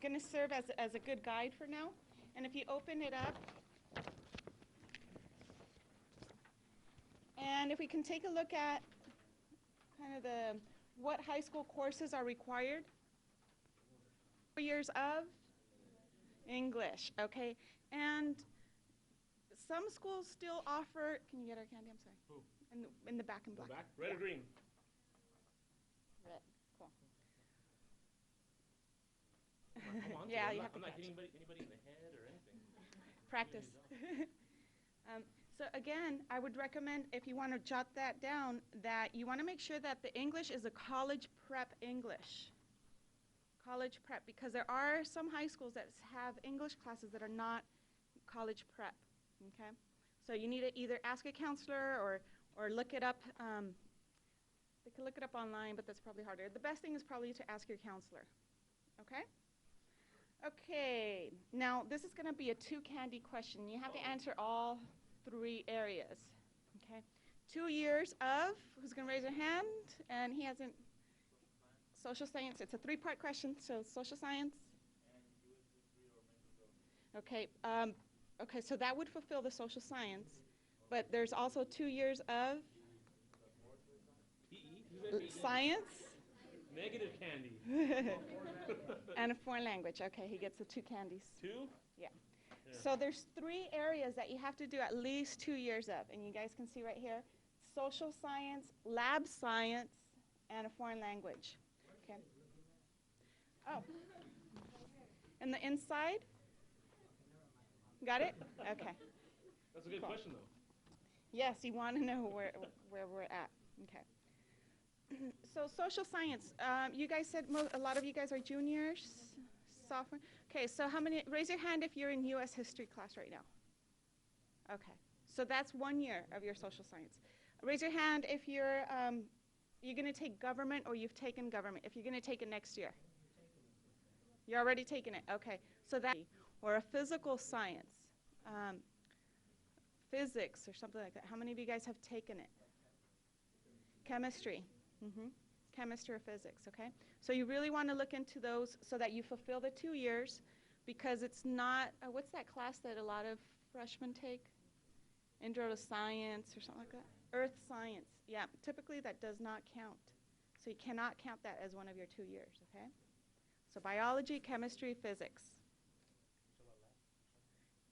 going to serve as a good guide for now. And if you open it up, and if we can take a look at kind of what high school courses are required. 4 years of English, okay? And some schools still offer, can you get our candy? I'm sorry. Who? In the back in black. Back? Red or green? Red, cool. I'm on Yeah, to it. you have to I'm not catch. hitting anybody in the head or anything. Practice. So again, I would recommend, if you want to jot that down, that you want to make sure that the English is a college prep English. College prep, because there are some high schools that have English classes that are not college prep, okay? So you need to either ask a counselor or look it up. They can look it up online, but that's probably harder. The best thing is probably to ask your counselor, okay? Okay, now this is going to be a two-candy question. You have to answer all 3 areas, okay? 2 years of, who's going to raise their hand? And he hasn't, social science. It's a 3-part question, so social science. Okay, okay, so that would fulfill the social science, but there's also 2 years of science. Negative candy. And a foreign language. Okay, he gets the 2 candies. 2? Yeah. So there's 3 areas that you have to do at least 2 years of, and you guys can see right here, social science, lab science, and a foreign language. Okay. Oh. And the inside? Got it? Okay. That's a good Cool. question, though. Yes, you want to know where we're at. Okay. So social science, you guys said a lot of you guys are juniors, sophomore. Okay, so how many, raise your hand if you're in U.S. history class right now. Okay, so that's 1 year of your social science. Raise your hand if you're going to take government or you've taken government, if you're going to take it next year. You're already taking it, okay. So that, or a physical science, physics or something like that. How many of you guys have taken it? Chemistry. Chemistry or physics, okay? So you really want to look into those so that you fulfill the 2 years because it's not, what's that class that a lot of freshmen take? Intro to science or something like that. Earth science. Yeah, typically that does not count. So you cannot count that as one of your 2 years, okay? So biology, chemistry, physics.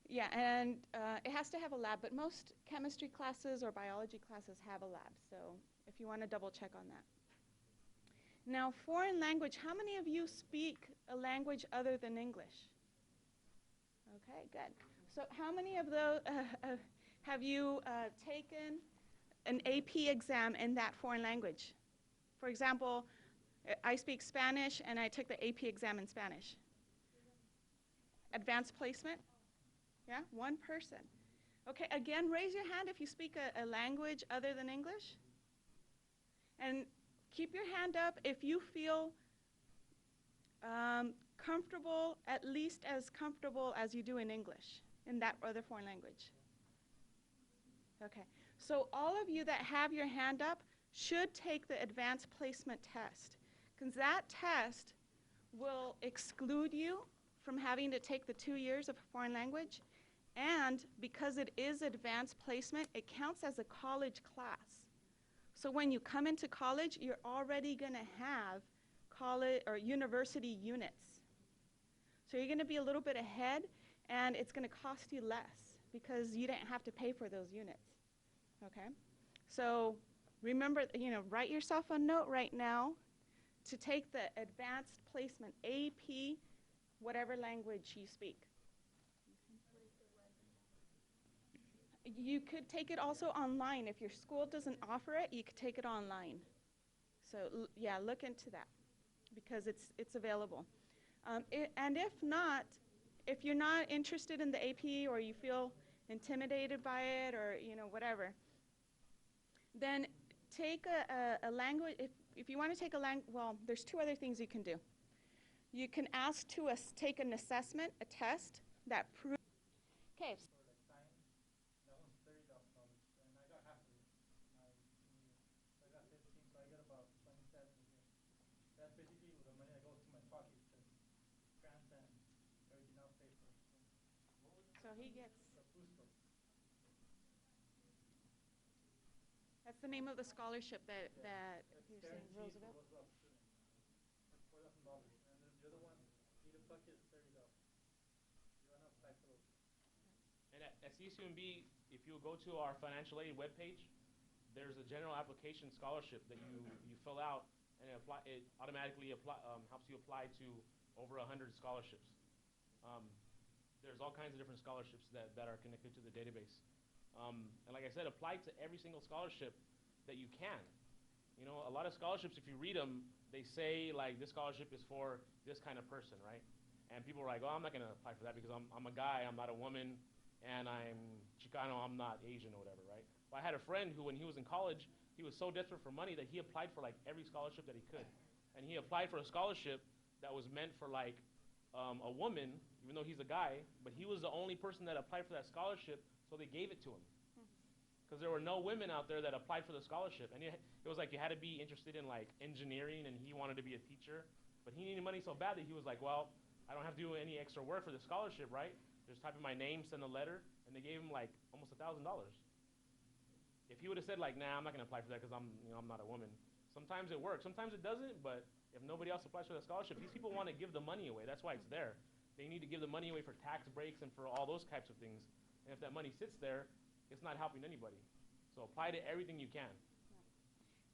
Yeah, and it has to have a lab, but most chemistry classes or biology classes have a lab, so if you want to double check on that. Now, foreign language, how many of you speak a language other than English? Okay, good. So how many of those have you taken an AP exam in that foreign language? For example, I speak Spanish and I took the AP exam in Spanish. Advanced placement? Yeah, one person. Okay, again, raise your hand if you speak a language other than English. And keep your hand up if you feel comfortable, at least as comfortable as you do in English, in that other foreign language. Okay, so all of you that have your hand up should take the advanced placement test, because that test will exclude you from having to take the 2 years of foreign language, and because it is advanced placement, it counts as a college class. So when you come into college, you're already going to have college or university units. So you're going to be a little bit ahead, and it's going to cost you less because you didn't have to pay for those units. Okay? So remember, write yourself a note right now to take the advanced placement, AP, whatever language you speak. You could take it also online. If your school doesn't offer it, you could take it online. So yeah, look into that because it's available. And if not, if you're not interested in the AP or you feel intimidated by it or whatever, then take a language. If you want to take a language, well, there's 2 other things you can do. You can ask to take an assessment, a test that proves. Okay. So he gets. That's the name of the scholarship that you're saying, Roosevelt. And at CSUMB, if you go to our financial aid webpage, there's a general application scholarship that you fill out, and it automatically helps you apply to over 100 scholarships. There's all kinds of different scholarships that are connected to the database. And like I said, apply to every single scholarship that you can. A lot of scholarships, if you read them, they say like this scholarship is for this kind of person, right? And people are like, oh, I'm not going to apply for that because I'm a guy, I'm not a woman, and I'm Chicano, I'm not Asian or whatever, right? Well, I had a friend who, when he was in college, he was so desperate for money that he applied for like every scholarship that he could. And he applied for a scholarship that was meant for like a woman, even though he's a guy, but he was the only person that applied for that scholarship, so they gave it to him. Because there were no women out there that applied for the scholarship. And it was like you had to be interested in like engineering, and he wanted to be a teacher. But he needed money so bad that he was like, well, I don't have to do any extra work for the scholarship, right? Just type in my name, send a letter, and they gave him like almost $1,000. If he would have said like, nah, I'm not going to apply for that because I'm not a woman. Sometimes it works, sometimes it doesn't, but if nobody else applies for that scholarship, these people want to give the money away. That's why it's there. They need to give the money away for tax breaks and for all those types of things. And if that money sits there, it's not helping anybody. So apply to everything you can.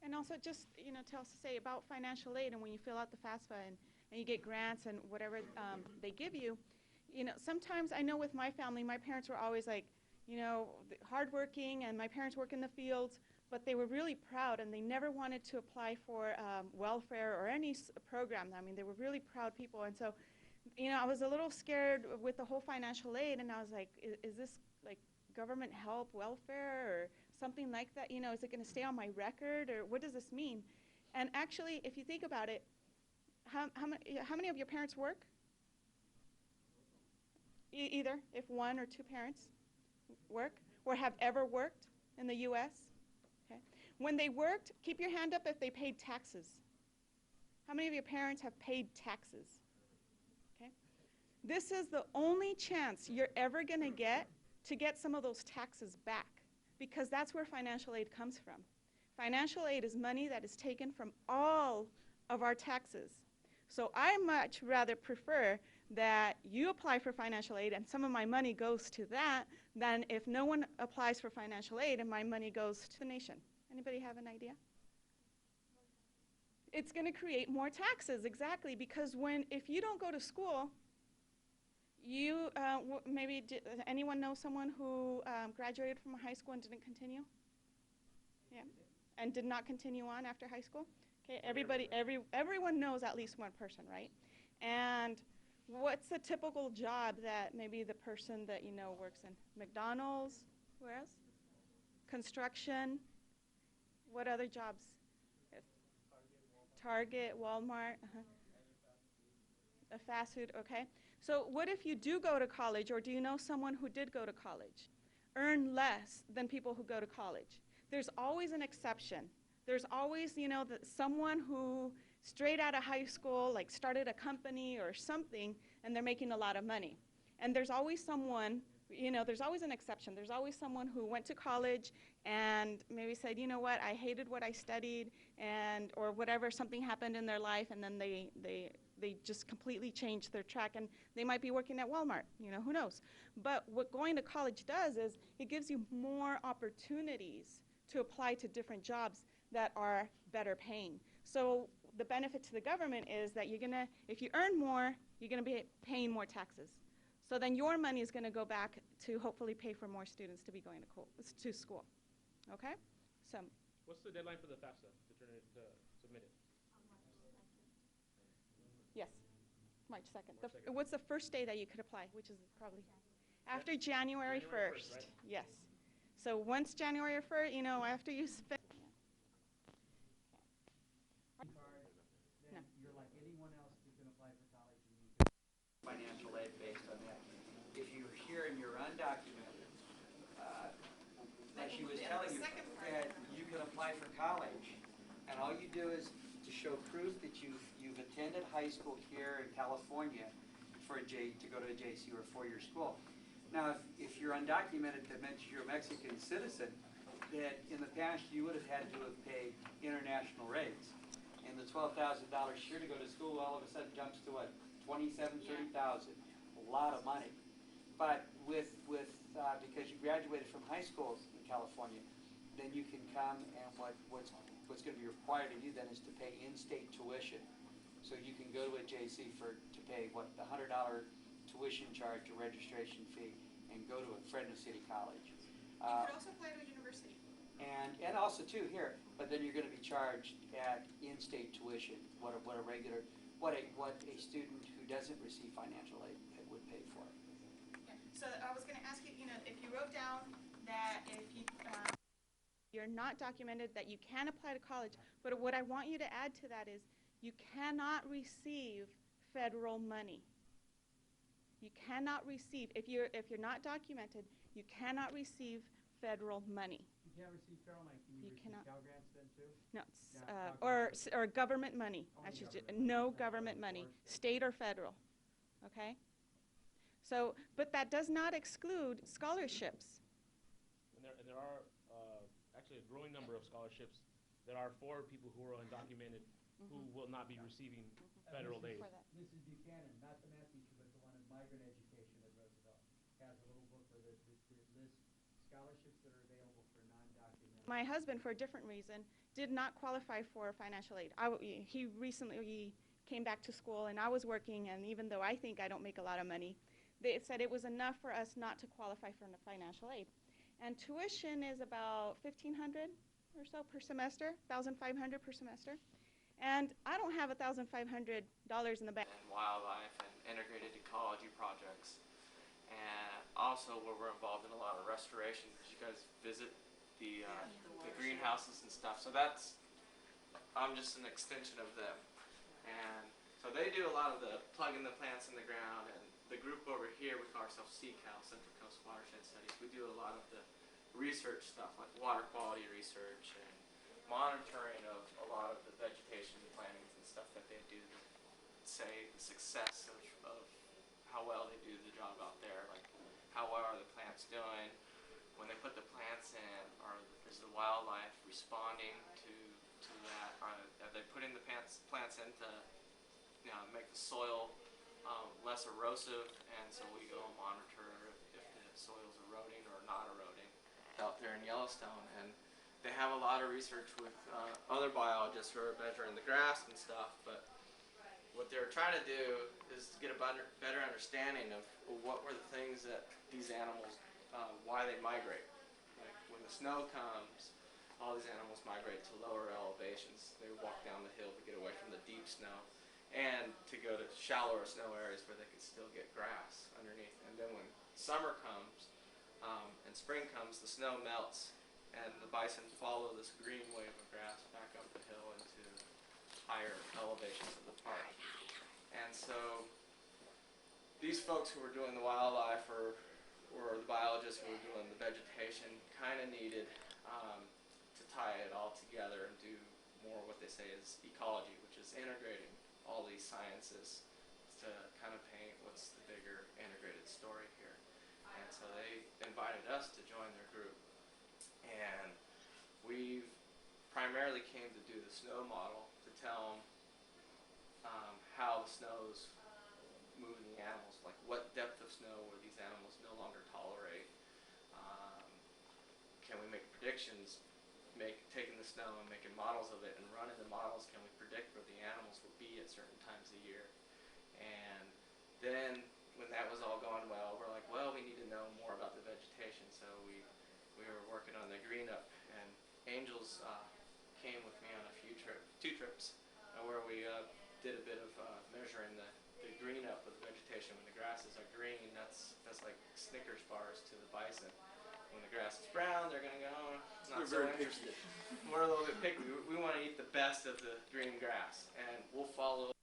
And also just, tell us to say about financial aid, and when you fill out the FAFSA and you get grants and whatever they give you, sometimes I know with my family, my parents were always like, hardworking, and my parents work in the fields, but they were really proud, and they never wanted to apply for welfare or any program. I mean, they were really proud people, and so, I was a little scared with the whole financial aid, and I was like, is this like government help, welfare, or something like that? Is it going to stay on my record, or what does this mean? And actually, if you think about it, how many of your parents work? Either, if 1 or 2 parents work, or have ever worked in the U.S. Okay. When they worked, keep your hand up if they paid taxes. How many of your parents have paid taxes? Okay. This is the only chance you're ever going to get some of those taxes back. because that's where financial aid comes from. Financial aid is money that is taken from all of our taxes. So I much rather prefer that you apply for financial aid and some of my money goes to that than if no one applies for financial aid and my money goes to the nation. Anybody have an idea? It's going to create more taxes, exactly, because if you don't go to school, you anyone know someone who graduated from high school and didn't continue? Yeah, and did not continue on after high school? Okay, everyone knows at least one person, right? And what's a typical job that maybe the person that you know works in? McDonald's, where else? Construction, what other jobs? Target, Walmart, a fast food, okay. So what if you do go to college, or do you know someone who did go to college? Earn less than people who go to college. There's always an exception. There's always, someone who straight out of high school, like started a company or something, and they're making a lot of money. And there's always someone, there's always an exception. There's always someone who went to college and maybe said, you know what, I hated what I studied, or whatever, something happened in their life, and then they just completely changed their track, and they might be working at Walmart, who knows. But what going to college does is it gives you more opportunities to apply to different jobs that are better paying. So the benefit to the government is that if you earn more, you're gonna be paying more taxes. So then your money is gonna go back to hopefully pay for more students to be going to school, okay? So. What's the deadline for the FAFSA to submit it? Yes, March 2nd. March 2nd. What's the first day that you could apply, which is probably after January 1st, right? yes. So once January 1st, after you spend. Then you're like anyone else who can apply for college. Financial aid based on that. If you're here and you're undocumented, as she was telling you, that you can apply for college, and all you do is to show proof that you've attended high school here in California to go to a JC or a four-year school. Now, if you're undocumented, that means you're a Mexican citizen, that in the past you would have had to have paid international rates. And the $12,000 here to go to school all of a sudden jumps to what, 27, 30,000, a lot of money. But because you graduated from high school in California, then you can come, and what's going to be required of you then is to pay in-state tuition. So you can go to a JC to pay what, the $100 tuition charge or registration fee, and go to a Fresno City college. You could also apply to a university. And also too here, but then you're going to be charged at in-state tuition what a student who doesn't receive financial aid would pay for. Yeah. So I was going to ask you, if you wrote down that if you're not documented, that you can apply to college, but what I want you to add to that is you cannot receive federal money. You cannot receive, if you're not documented, you cannot receive federal money. You can't receive federal money. Can you receive Cal Grants then too? No, or government money. No government money, state or federal. Okay. So, but that does not exclude scholarships. And there are actually a growing number of scholarships that are for people who are undocumented who will not be receiving federal aid. Mrs. Buchanan, not the math teacher, but the one in migrant education at Roosevelt, has a little booklet that lists scholarships that are available for non-documented. My husband, for a different reason, did not qualify for financial aid. He recently came back to school, and I was working, and even though I think I don't make a lot of money, they said it was enough for us not to qualify for financial aid. And tuition is about $1,500 or so per semester, $1,500 per semester. And I don't have $1,500 in the bank. And wildlife and integrated ecology projects. And also where we're involved in a lot of restoration. You guys visit the greenhouses and stuff. So I'm just an extension of them. And so they do a lot of the plugging the plants in the ground. And the group over here, we call ourselves CCAL, Central Coast Watershed Studies. We do a lot of the research stuff, like water quality research and monitoring of a lot of the vegetation plantings and stuff that they do to say the success of how well they do the job out there, like how well are the plants doing, when they put the plants in, is the wildlife responding to that? Are they putting the plants in to make the soil less erosive, and so we go monitor if the soil's eroding or not eroding out there in Yellowstone. And they have a lot of research with other biologists who are measuring the grass and stuff, but what they're trying to do is to get a better understanding of what were the things that these animals, why they migrate. Like when the snow comes, all these animals migrate to lower elevations. They walk down the hill to get away from the deep snow and to go to shallower snow areas where they can still get grass underneath. And then when summer comes and spring comes, the snow melts and the bison follow this green wave of grass back up the hill into higher elevations of the park. And so these folks who were doing the wildlife or the biologists who were doing the vegetation kind of needed to tie it all together and do more what they say is ecology, which is integrating all these sciences to kind of paint what's the bigger integrated story here. And so they invited us to join their group. And we primarily came to do the snow model to tell them how the snow's moving the animals, like what depth of snow where these animals no longer tolerate. Can we make predictions, taking the snow and making models of it and running the models, can we predict where the animals will be at certain times of year? And then when that was all going well, we're like, well, we need to know more about the vegetation, so we were working on the green up, and Angels came with me on two trips where we did a bit of measuring the green up of the vegetation. When the grasses are green, that's like Snickers bars to the bison. When the grass is brown, they're going to go, oh, not so interested. We're a little bit picky. We want to eat the best of the green grass, and we'll follow